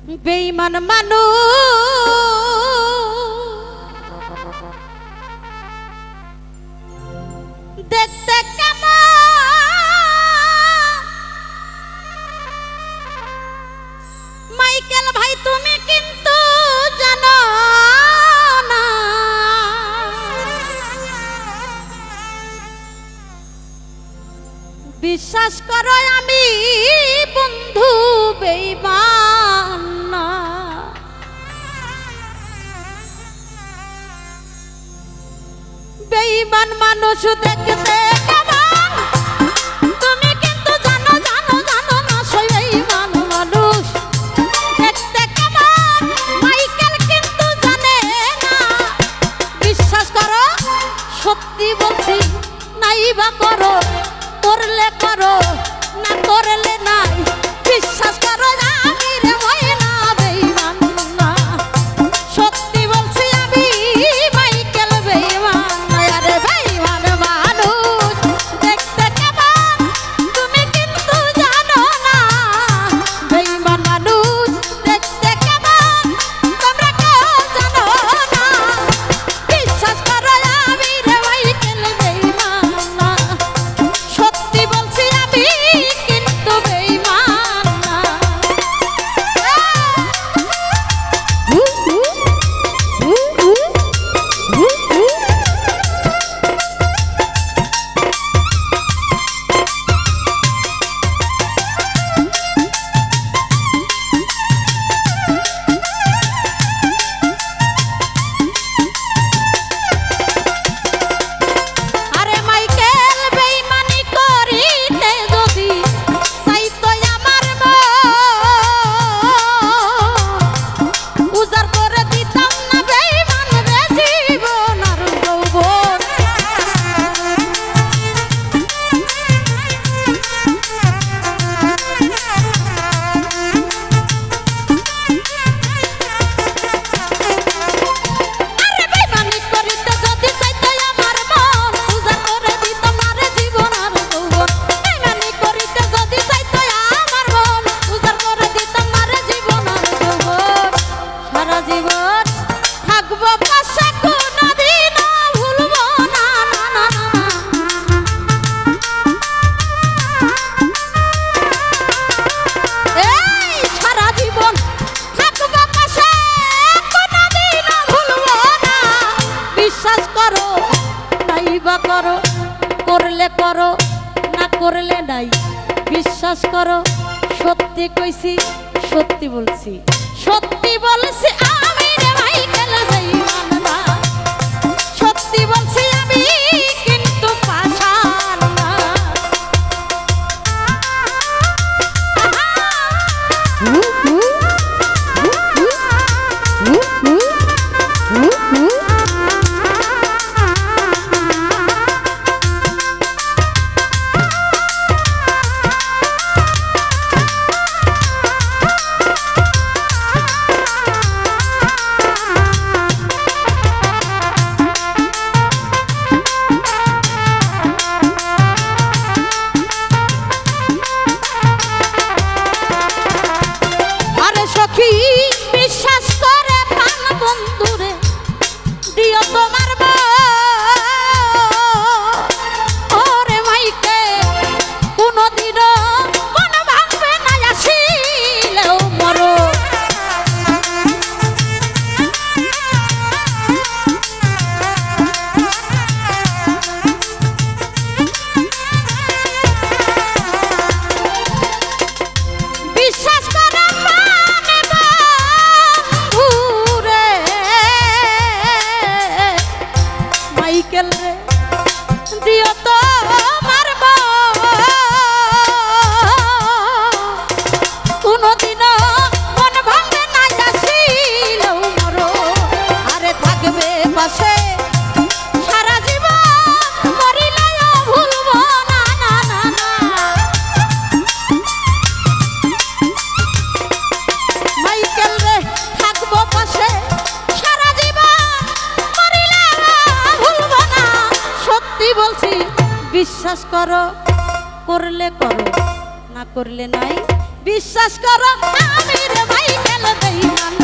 বেঈমান মানুষ দেখতে কেমন মাইকেল ভাই তুমি কিন্তু জানো না বিশ্বাস করো আমি বন্ধু বেঈমান না বেঈমান মানুষ দেখতে কেমন তুমি কিন্তু জানো জানো জানো না সেই বেঈমান মানুষ দেখতে কেমন মাইকেল কিন্তু জানে না বিশ্বাস করো সত্যি বলছি নাই বা করো করলে করো না করলে নাই বিশ্বাস করো আমি রে ময়না বেঈমান না সত্যি বলছি আমি মাইকেল বেঈমান না আরে বেঈমান মানুষ দেখতে কেমন তুমি কিন্তু জানো না বেঈমান মানুষ দেখতে কেমন তোমরা কেউ জানো না বিশ্বাস করো আমি রে মাইকেল বেঈমান না সত্যি বলছি আমি কিন্তু বেঈমান না আরে মাইকেল বেঈমানি করিতে যদি চাইতো আমার মন উজাড় করে দিতাম না বেঈমান রে জীবন আর যৌবন আরে বেঈমানি করিতে যদি চাইতো আমার মন উজাড় করে দিতাম না রে জীবন আর যৌবন বেঈমানি করিতে যদি চাইতো আমার মন উজাড় করে দিতাম না রে জীবন আর যৌবন সারা জীবন থাকবো পাশে কোনদিনও ভুলবো না না না না এই সারা জীবন থাকবো পাশে কোনদিনও ভুলবো না বিশ্বাস করো নাই বা করো করলে করো না করলে নাই বিশ্বাস করো সত্যি কইছি সত্যি বলছি সত্যি বলছি আমি রে মাইকেল বেঈমান না সত্যি বলছি আমি কিন্তু পাষাণ না আরে সখী বিশ্বাস করে প্রাণ বন্ধুরে দিও তোমার ওরে মাইকে কোনদিনও মন ভাঙবে না আসিলেও মরো বিশ্বাস করো প্রাণে বন্ধুরে মাইকেল রে দিও তোমার কোনদিনও মন ভাঙবে না আসিলেও মরো আরে থাকবে পাশে সারা জীবন মরিলেও ভুলবো না না না না মাইকেল রে থাকবো পাশে সারা জীবন মরিলেও ভুলবো না সত্যি বলছি বিশ্বাস করো করলে করো না করলে নাই বিশ্বাস করো আমি রে মাইকেল রে বেঈমান